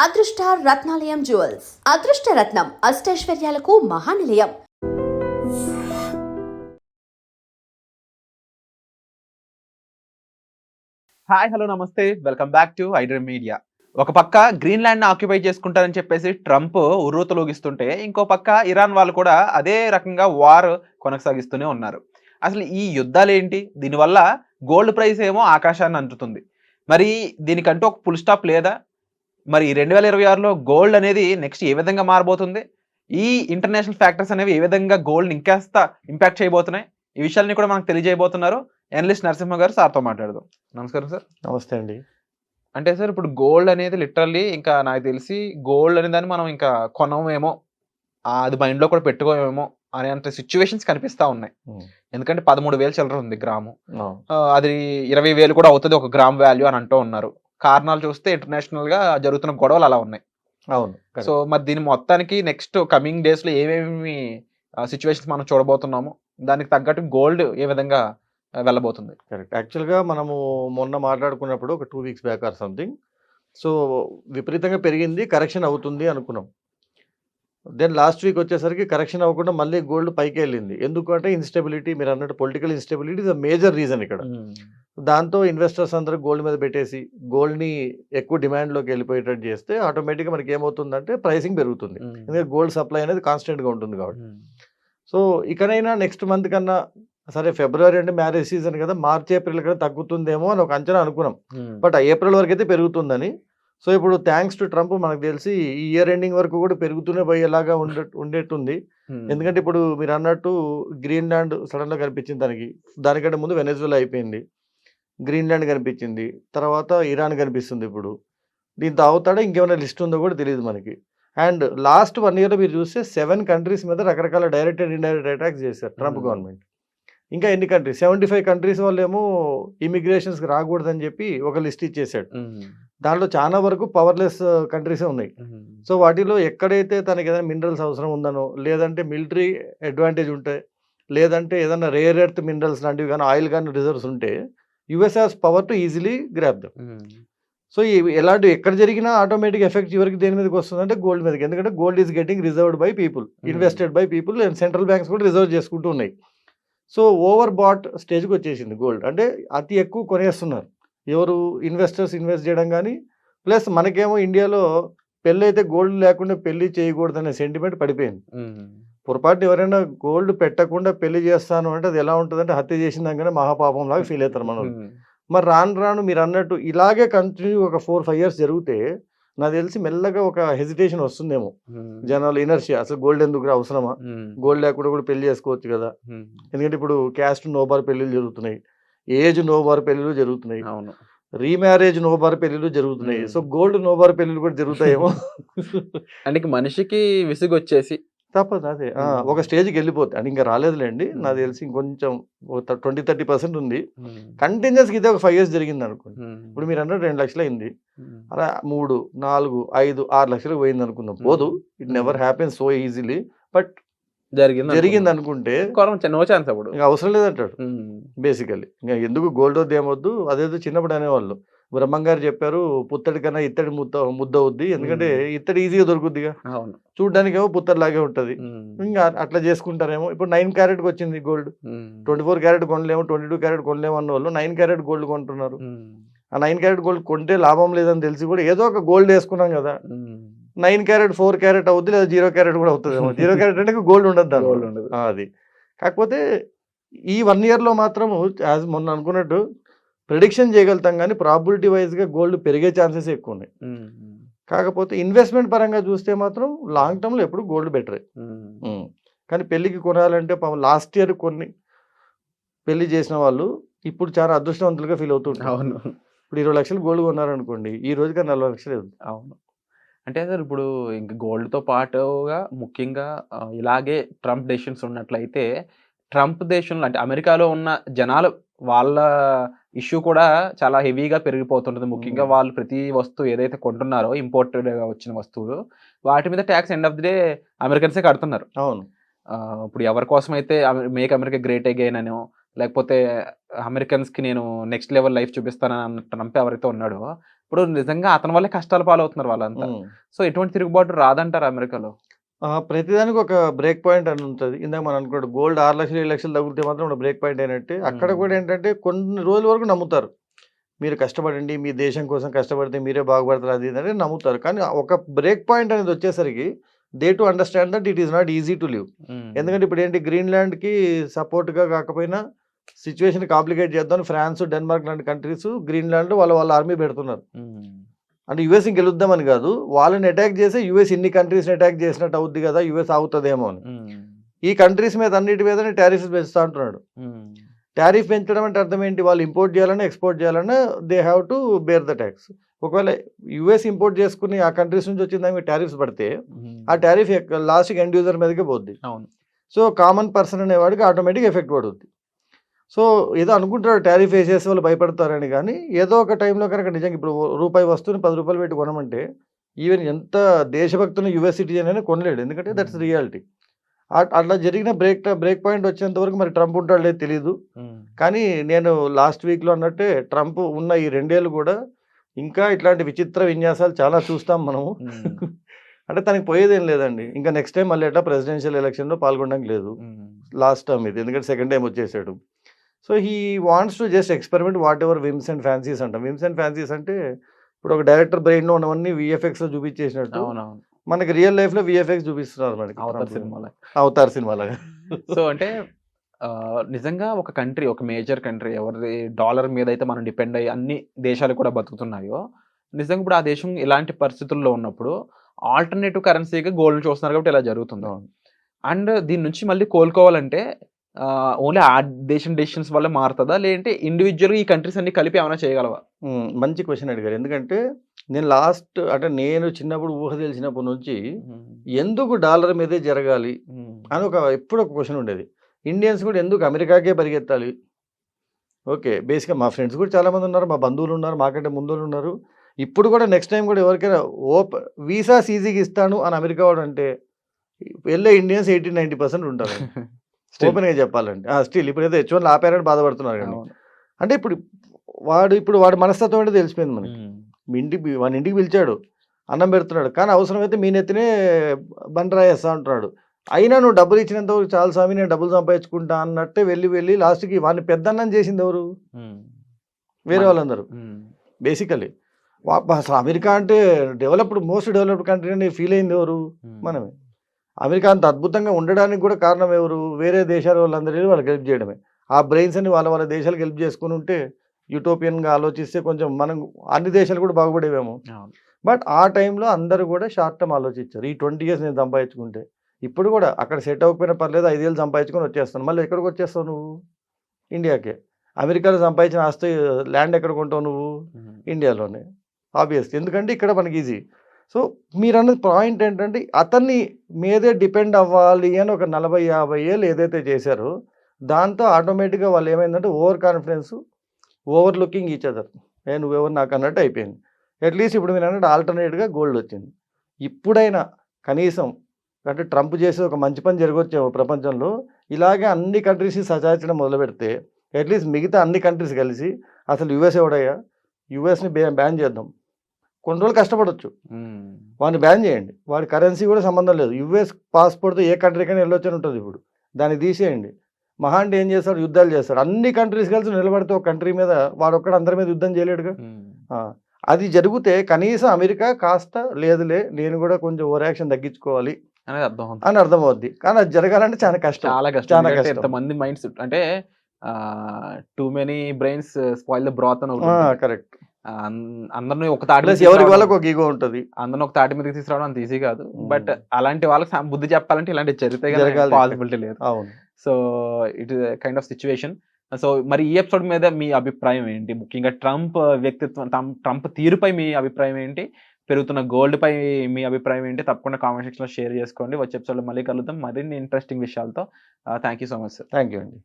అదృష్ట రత్నాలయం జ్యువెల్స్ అదృష్ట రత్నం అష్టైశ్వర్యాలకు మహానిలయం. Hi hello నమస్తే welcome back to iDream media. ఒక పక్క గ్రీన్లాండ్ ని ఆక్యుపై చేసుకుంటారని చెప్పేసి ట్రంప్ ఉర్రూతలూగిస్తుంటే, ఇంకో పక్క ఇరాన్ వాళ్ళు కూడా అదే రకంగా వార్ కొనసాగిస్తూనే ఉన్నారు. అసలు ఈ యుద్ధాలు ఏంటి? దీనివల్ల గోల్డ్ ప్రైస్ ఏమో ఆకాశాన్ని అంటుతుంది. మరి దీనికంటూ ఒక ఫుల్ స్టాప్ లేదా? మరి 2026లో గోల్డ్ అనేది నెక్స్ట్ ఏ విధంగా మారబోతుంది? ఈ ఇంటర్నేషనల్ ఫ్యాక్టర్స్ అనేవి ఏ విధంగా గోల్డ్ ఇంకాస్త ఇంపాక్ట్ చేయబోతున్నాయి? ఈ విషయాన్ని కూడా మనకు తెలియజేయబోతున్నారు ఎనలిస్ట్ నరసింహ గారు. సార్తో మాట్లాడదాం. నమస్కారం సార్. నమస్తే అండి. అంటే సార్, ఇప్పుడు గోల్డ్ అనేది లిటరల్లీ ఇంకా నాకు తెలిసి గోల్డ్ అనే దాన్ని మనం ఇంకా కొనమేమో, అది మైండ్లో కూడా పెట్టుకోమేమో అనేంత సిచ్యువేషన్స్ కనిపిస్తూ ఉన్నాయి. ఎందుకంటే 13,000 చిల్లర ఉంది గ్రాము, అది 20,000 కూడా అవుతుంది ఒక గ్రామ్ వాల్యూ అని అంటూ ఉన్నారు. కారణాలు చూస్తే ఇంటర్నేషనల్ గా జరుగుతున్న గొడవలు అలా ఉన్నాయి. అవును. సో మరి దీని మొత్తానికి నెక్స్ట్ కమింగ్ డేస్ లో ఏమేమి సిచ్యువేషన్స్ మనం చూడబోతున్నాము, దానికి తగ్గట్టు గోల్డ్ ఏ విధంగా వెళ్ళబోతుంది? కరెక్ట్. యాక్చువల్గా మనము మొన్న మాట్లాడుకున్నప్పుడు ఒక 2 weeks back or something, so విపరీతంగా పెరిగింది, కరెక్షన్ అవుతుంది అనుకున్నాం. దెన్ లాస్ట్ వీక్ వచ్చేసరికి కరెక్షన్ అవ్వకుండా మళ్ళీ గోల్డ్ పైకి వెళ్ళింది. ఎందుకంటే ఇన్స్టెబిలిటీ, మీరు అన్నట్టు political instability is a major reason ఇక్కడ. దాంతో ఇన్వెస్టర్స్ అందరూ గోల్డ్ మీద పెట్టేసి గోల్డ్ని ఎక్కువ డిమాండ్లోకి వెళ్ళిపోయేటట్టు చేస్తే ఆటోమేటిక్గా మనకి ఏమవుతుందంటే ప్రైసింగ్ పెరుగుతుంది. ఎందుకంటే గోల్డ్ సప్లై అనేది కాన్స్టెంట్గా ఉంటుంది కాబట్టి. సో ఇకనైనా నెక్స్ట్ మంత్ కన్నా, సరే ఫిబ్రవరి అంటే మ్యారేజ్ సీజన్ కదా, మార్చ్ ఏప్రిల్ కన్నా తగ్గుతుందేమో అని ఒక అంచనా అనుకున్నాం. బట్ ఏప్రిల్ వరకు అయితే పెరుగుతుందని. సో ఇప్పుడు థ్యాంక్స్ టు ట్రంప్ మనకు తెలిసి ఈ ఇయర్ ఎండింగ్ వరకు కూడా పెరుగుతూనే పోయేలాగా ఉండేట్టుంది. ఎందుకంటే ఇప్పుడు మీరు అన్నట్టు గ్రీన్లాండ్ సడన్గా కనిపించింది, దానికంటే ముందు వెనెజులా అయిపోయింది, గ్రీన్లాండ్ కనిపించింది, తర్వాత ఇరాన్ కనిపిస్తుంది. ఇప్పుడు దీంతో అవుతాడా ఇంకేమైనా లిస్ట్ ఉందో కూడా తెలియదు మనకి. అండ్ లాస్ట్ 1 yearలో మీరు చూస్తే 7 కంట్రీస్ మీద రకరకాల డైరెక్టెడ్ ఇండైరెక్ట్ అటాక్స్ చేశారు ట్రంప్ గవర్నమెంట్. ఇంకా ఎన్ని కంట్రీస్, 75 కంట్రీస్ వాళ్ళేమో ఇమిగ్రేషన్స్కి రాకూడదని చెప్పి ఒక లిస్ట్ ఇచ్చేసాడు. దాంట్లో చాలా వరకు పవర్లెస్ కంట్రీసే ఉన్నాయి. సో వాటిలో ఎక్కడైతే తనకి ఏదైనా మినరల్స్ అవసరం ఉందనో, లేదంటే మిలిటరీ అడ్వాంటేజ్ ఉంటే, లేదంటే ఏదైనా రేర్ ఎర్త్ మినరల్స్ లాంటివి కానీ, ఆయిల్ కానీ రిజర్వ్స్ ఉంటే, US has power to easily grab them. So ఎలాంటి ఎక్కడ జరిగినా ఆటోమేటిక్ ఎఫెక్ట్ చివరికి దేని మీదకి వస్తుంది అంటే గోల్డ్ మీదకి. ఎందుకంటే gold is getting reserved by people, invested by people, and central banks కూడా రిజర్వ్ చేసుకుంటూ ఉన్నాయి. సో ఓవర్ బాట్ స్టేజ్కి వచ్చేసింది గోల్డ్. అంటే అతి ఎక్కువ కొనేస్తున్నారు ఎవరు? ఇన్వెస్టర్స్ ఇన్వెస్ట్ చేయడం కానీ, ప్లస్ మనకేమో ఇండియాలో పెళ్ళి అయితే గోల్డ్ లేకుండా పెళ్లి చేయకూడదనే సెంటిమెంట్ పడిపోయింది. పొరపాటు ఎవరైనా గోల్డ్ పెట్టకుండా పెళ్లి చేస్తాను అంటే అది ఎలా ఉంటుందంటే హత్య చేసిన దానికన్నా మహాపాపం లాగా ఫీల్ అవుతారు మనం. మరి రాను రాను మీరు అన్నట్టు ఇలాగే కంటిన్యూ ఒక 4-5 years జరిగితే నాకు తెలిసి మెల్లగా ఒక హెజిటేషన్ వస్తుందేమో జనాలు, ఇనర్షియా, అసలు గోల్డ్ ఎందుకు అవసరమా, గోల్డ్ లేకుండా కూడా పెళ్లి చేసుకోవచ్చు కదా. ఎందుకంటే ఇప్పుడు క్యాస్ట్ నోబార్ పెళ్లిళ్ళు జరుగుతున్నాయి, ఏజ్ నోబార్ పెళ్లిళ్ళు జరుగుతున్నాయి, రీమ్యారేజ్ నోబార్ పెళ్లిళ్ళు జరుగుతున్నాయి. సో గోల్డ్ నోబార్ పెళ్లిళ్ళు కూడా జరుగుతాయేమో. అంటే మనిషికి విసుగు వచ్చేసి తప్పదు అదే ఒక స్టేజ్కి వెళ్ళిపోతే, అని ఇంకా రాలేదులేండి నాకు తెలిసి ఇంకొంచెం 20-30% ఉంది. కంటిన్యూస్గా ఇదే ఒక 5 years జరిగింది అనుకోండి. ఇప్పుడు మీరు అన్నట్టు 2 లక్షలు అయింది, అలా 3, 4, 5, 6 లక్షలకు పోయింది అనుకుందాం. పోదు, it never happens so easily. But జరిగింది అనుకుంటే నో ఛాన్స్, అప్పుడు ఇంకా అవసరం లేదంటాడు బేసికల్లీ. ఇంకా ఎందుకు గోల్డ్ వద్దు ఏమొద్దు, అదేదో చిన్నప్పుడు అనేవాళ్ళు. బ్రహ్మం గారు చెప్పారు, పుత్తడి కన్నా ఇత్తడి ముద్ద అవుద్ది, ఎందుకంటే ఇత్తడి ఈజీగా దొరుకుద్దిగా, చూడడానికి ఏమో పుత్తడి లాగే ఉంటుంది. ఇంకా అట్లా చేసుకుంటారేమో. ఇప్పుడు 9 carat వచ్చింది గోల్డ్, 24 carat కొనలేము, 22 carat కొనలేము అన్న వాళ్ళు 9 carat గోల్డ్ కొంటున్నారు. ఆ 9 carat గోల్డ్ కొంటే లాభం లేదని తెలిసి కూడా ఏదో ఒక గోల్డ్ వేసుకున్నాం కదా, 9 carat 4 carat అవుద్ది, లేదా 0 carat కూడా అవుతుంది. 0 carat అంటే గోల్డ్ ఉండదు అది. కాకపోతే ఈ 1 yearలో మాత్రం యాజ్ మొన్న అనుకున్నట్టు ప్రిడిక్షన్ చేయగలుగుతాం కానీ ప్రాబిలిటీ వైజ్గా గోల్డ్ పెరిగే ఛాన్సెస్ ఎక్కువ ఉన్నాయి. కాకపోతే ఇన్వెస్ట్మెంట్ పరంగా చూస్తే మాత్రం లాంగ్ టర్మ్లో ఎప్పుడు గోల్డ్ బెటరే. కానీ పెళ్ళికి కొనాలంటే లాస్ట్ ఇయర్ కొన్ని పెళ్లి చేసిన వాళ్ళు ఇప్పుడు చాలా అదృష్టవంతులుగా ఫీల్ అవుతుంటారు. ఇప్పుడు 20 లక్షలు గోల్డ్ కొన్నారనుకోండి, ఈ రోజుగా 40 లక్షలు. అవును. అంటే సార్, ఇప్పుడు ఇంక గోల్డ్తో పాటుగా ముఖ్యంగా ఇలాగే ట్రంప్ డెసిషన్స్ ఉన్నట్లయితే, ట్రంప్ దేశంలో అంటే అమెరికాలో ఉన్న జనాలు వాళ్ళ ఇష్యూ కూడా చాలా హెవీగా పెరిగిపోతుంటుంది. ముఖ్యంగా వాళ్ళు ప్రతి వస్తువు ఏదైతే కొంటున్నారో, ఇంపోర్టెడ్గా వచ్చిన వస్తువులు, వాటి మీద tax end of the day అమెరికన్సే కడుతున్నారు. అవును. ఇప్పుడు ఎవరి కోసం అయితే మేక్ అమెరికా గ్రేట్ అగైన్ అనో, లేకపోతే అమెరికన్స్కి నేను నెక్స్ట్ లెవెల్ లైఫ్ చూపిస్తానని ట్రంప్ ఎవరైతే ఉన్నాడో, ఇప్పుడు నిజంగా అతని వల్లే కష్టాల పాలవుతున్నారు వాళ్ళంతా. సో ఎటువంటి తిరుగుబాటు రాదంటారు అమెరికాలో? ప్రతిదానికి ఒక బ్రేక్ పాయింట్ అని ఉంటుంది. ఇందాక మనం అనుకున్నట్టు గోల్డ్ 6,00,000 7,00,000 తగ్గితే మాత్రం ఒక బ్రేక్ పాయింట్ అయినట్టే. అక్కడ కూడా ఏంటంటే కొన్ని రోజుల వరకు నమ్ముతారు. మీరు కష్టపడండి, మీ దేశం కోసం కష్టపడితే మీరే బాగుపడతారు అది ఇది అని నమ్ముతారు. కానీ ఒక బ్రేక్ పాయింట్ అనేది వచ్చేసరికి they to understand that it is not easy to live. ఎందుకంటే ఇప్పుడు ఏంటి గ్రీన్లాండ్కి సపోర్ట్గా కాకపోయినా సిచ్యువేషన్ కాంప్లికేట్ చేద్దాం ఫ్రాన్స్, డెన్మార్క్ లాంటి కంట్రీస్ గ్రీన్లాండ్ వాళ్ళ ఆర్మీ పెడుతున్నారు. అంటే యుఎస్ గెలుద్దామని కాదు, వాళ్ళని అటాక్ చేసి యుఎస్ ఇన్ని కంట్రీస్ని అటాక్ చేసినట్టు అవుద్ది కదా, యుఎస్ ఆగుతుందేమో అని. ఈ కంట్రీస్ మీద అన్నిటి మీద టారిఫ్స్ పెంచుతా అంటున్నాడు. టారిఫ్ పెంచడం అంటే అర్థం ఏంటి? వాళ్ళు ఇంపోర్ట్ చేయాలన్నా ఎక్స్పోర్ట్ చేయాలన్నా they have to bear the tax. ఒకవేళ యుఎస్ ఇంపోర్ట్ చేసుకుని ఆ కంట్రీస్ నుంచి వచ్చిన దానికి టారిఫ్స్ పడితే ఆ టారిఫ్ లాస్ట్కి ఎండ్ యూజర్ మీదకే పోద్ది. సో కామన్ పర్సన్ అనేవాడికి ఆటోమేటిక్ ఎఫెక్ట్ పడుద్ది. సో ఏదో అనుకుంటారు టారిఫ్ వేసేసి వాళ్ళు భయపడతారని, కానీ ఏదో ఒక టైంలో కనుక నిజంగా ఇప్పుడు రూపాయి వస్తువుని 10 రూపాయలు పెట్టి కొనమంటే ఈవెన్ ఎంత దేశభక్తులు యుఎస్ సిటిజన్ అయినా కొనలేడు, ఎందుకంటే దట్స్ రియాలిటీ. అట్లా జరిగిన బ్రేక్ పాయింట్ వచ్చేంత వరకు మరి ట్రంప్ ఉంటాడు లేదు తెలీదు. కానీ నేను లాస్ట్ వీక్లో అన్నట్టే ట్రంప్ ఉన్న ఈ 2 ఏళ్ళు కూడా ఇంకా ఇట్లాంటి విచిత్ర విన్యాసాలు చాలా చూస్తాం మనము. అంటే తనకి పోయేదేం లేదండి. ఇంకా నెక్స్ట్ టైం మళ్ళీ ఎట్లా ప్రెసిడెన్షియల్ ఎలక్షన్లో పాల్గొనడానికి లేదు. లాస్ట్ టర్మ్ ఇది, ఎందుకంటే సెకండ్ టైం వచ్చేసాడు. So he wants to just experiment what ever whims and fancies అంటాం. విమ్స్ అండ్ ఫ్యాన్సీస్ అంటే ఇప్పుడు ఒక డైరెక్టర్ బ్రెయిన్లో ఉన్నవన్నీ విఎఫ్ఎక్స్లో చూపించేసినట్టు మనకి రియల్ లైఫ్లో విఎఫ్ఎక్స్ చూపిస్తున్నారు మనకి అవతార్ సినిమాలాగా. సో అంటే నిజంగా ఒక కంట్రీ, ఒక మేజర్ కంట్రీ ఎవరి డాలర్ మీద అయితే మనం డిపెండ్ అయ్యి అన్ని దేశాలు కూడా బతుకుతున్నాయో, నిజంగా ఇప్పుడు ఆ దేశం ఇలాంటి పరిస్థితుల్లో ఉన్నప్పుడు ఆల్టర్నేటివ్ కరెన్సీగా గోల్డ్ చూస్తున్నారు కాబట్టి ఇలా జరుగుతుంది. అండ్ దీని నుంచి మళ్ళీ కోలుకోవాలంటే ఓన్లీ ఆ దేశం డెసిషన్స్ వల్ల మారుతుందా, లేదంటే ఇండివిజువల్గా ఈ కంట్రీస్ అన్ని కలిపి ఏమైనా చేయగలవా? మంచి క్వశ్చన్ అడిగారు. ఎందుకంటే నేను చిన్నప్పుడు ఊహ తెలిసినప్పటి నుంచి ఎందుకు డాలర్ మీదే జరగాలి అని ఎప్పుడు ఒక క్వశ్చన్ ఉండేది. ఇండియన్స్ కూడా ఎందుకు అమెరికాకే పరిగెత్తాలి? ఓకే, బేసిక్గా మా ఫ్రెండ్స్ కూడా చాలామంది ఉన్నారు, మా బంధువులు ఉన్నారు, మాకంటే ముందు ఉన్నారు. ఇప్పుడు కూడా నెక్స్ట్ టైం కూడా ఎవరికైనా వీసాస్ ఈజీగా ఇస్తాను అని అమెరికా వాడు అంటే వెళ్ళే ఇండియన్స్ 80-90% ఉంటారు. ఓపెన్గా చెప్పాలంటే స్టిల్ ఇప్పుడైతే H1 ఆపారని బాధపడుతున్నారు. కానీ అంటే ఇప్పుడు వాడి మనస్తత్వం అంటే తెలిసిపోయింది మనకి. వాడి ఇంటికి పిలిచాడు, అన్నం పెడుతున్నాడు, కానీ అవసరమైతే మీ నెత్తినే బండరాయేస్తా అంటున్నాడు. అయినా నువ్వు డబ్బులు ఇచ్చినంత వరకు చాలు స్వామి, నేను డబ్బులు సంపాదించుకుంటా అన్నట్టే వెళ్ళి లాస్ట్కి వాడిని పెద్దన్నం చేసింది ఎవరు? వేరే వాళ్ళందరూ. బేసికలీ అసలు అమెరికా అంటే మోస్ట్ డెవలప్డ్ కంట్రీ అని ఫీల్ అయింది ఎవరు? మనమే. అమెరికా అంత అద్భుతంగా ఉండడానికి కూడా కారణం ఎవరు? వేరే దేశాల వాళ్ళందరూ వాళ్ళకి హెల్ప్ చేయడమే. ఆ బ్రెయిన్స్ అని వాళ్ళ దేశాలకు హెల్ప్ చేసుకుని ఉంటే యూటోపియన్గా ఆలోచిస్తే కొంచెం మనం అన్ని దేశాలు కూడా బాగుపడేవేమో. బట్ ఆ టైంలో అందరూ కూడా షార్ట్ టర్మ్ ఆలోచించారు. ఈ 20 years నేను సంపాదించుకుంటే ఇప్పుడు కూడా అక్కడ సెట్ అవ్వకపోయినా పర్లేదు, 5 ఏళ్ళు సంపాదించుకొని వచ్చేస్తాను. మళ్ళీ ఎక్కడికి వచ్చేస్తావు నువ్వు? ఇండియాకే. అమెరికాలో సంపాదించిన ఆస్తి ల్యాండ్ ఎక్కడ కొంటావు నువ్వు? ఇండియాలోనే ఆబ్వియస్లీ, ఎందుకంటే ఇక్కడ మనకి ఈజీ. సో మీరు అన్నది పాయింట్ ఏంటంటే అతన్ని మీదే డిపెండ్ అవ్వాలి అని ఒక 40-50 ఏళ్ళు ఏదైతే చేశారో దాంతో ఆటోమేటిక్గా వాళ్ళు ఏమైందంటే over confidence, over looking each other, నువ్వెవరు నాకు అన్నట్టు అయిపోయింది. అట్లీస్ట్ ఇప్పుడు మీరు అన్నట్టు ఆల్టర్నేట్గా గోల్డ్ వచ్చింది. ఇప్పుడైనా కనీసం అంటే ట్రంప్ చేసే ఒక మంచి పని జరగొచ్చేమో ప్రపంచంలో, ఇలాగే అన్ని కంట్రీస్ సచాచడం మొదలు పెడితే అట్లీస్ట్ మిగతా అన్ని కంట్రీస్ కలిసి అసలు యుఎస్ ఎవడయ్యా, యుఎస్ని బ్యాన్ చేద్దాం, కొన్ని రోజులు కష్టపడవచ్చు, వాడిని బ్యాన్ చేయండి, వాడి కరెన్సీ కూడా సంబంధం లేదు, యుఎస్ పాస్పోర్ట్తో ఏ కంట్రీకైనా వెళ్ళొచ్చని ఉంటుంది. ఇప్పుడు దాన్ని తీసేయండి. మహా అంటే ఏం చేస్తాడు? యుద్ధాలు చేస్తాడు. అన్ని కంట్రీస్ కలిసి నిలబడితే ఒక కంట్రీ మీద వాడు ఒక్కడ అందరి మీద యుద్ధం చేయలేడుగా. అది జరిగితే కనీసం అమెరికా కాస్త లేదులే నేను కూడా కొంచెం ఓవర్ యాక్షన్ తగ్గించుకోవాలి అని అర్థమవుద్ది. కానీ అది జరగాలంటే చాలా కష్టం. చాలా కష్టం. ఎంతమంది మైండ్స్ అంటే too many brains spoil the బ్రాత్ అని. కరెక్ట్. అందరినీ ఒక తాటి ఎవరికి వాళ్ళకి ఒక ఈగో ఉంటుంది. అందరిని ఒక తాటి మీదకి తీసుకురావడం అంత ఈజీ కాదు. బట్ అలాంటి వాళ్ళకి బుద్ధి చెప్పాలంటే ఇలాంటి జరిగితే పాసిబిలిటీ లేదు. So it is kind of situation. So మరి ఈ ఎపిసోడ్ మీద మీ అభిప్రాయం ఏంటి? ముఖ్యంగా ట్రంప్ వ్యక్తిత్వం, ట్రంప్ తీరుపై మీ అభిప్రాయం ఏంటి? పెరుగుతున్న గోల్డ్ పై మీ అభిప్రాయం ఏంటి? తప్పకుండా కామెంట్ సెక్షన్ లో షేర్ చేసుకోండి. వచ్చే ఎపిసోడ్ లో మళ్ళీ కలుద్దాం మరిన్ని ఇంట్రెస్టింగ్ విషయాలతో. Thank you so much sir. Thank you అండి.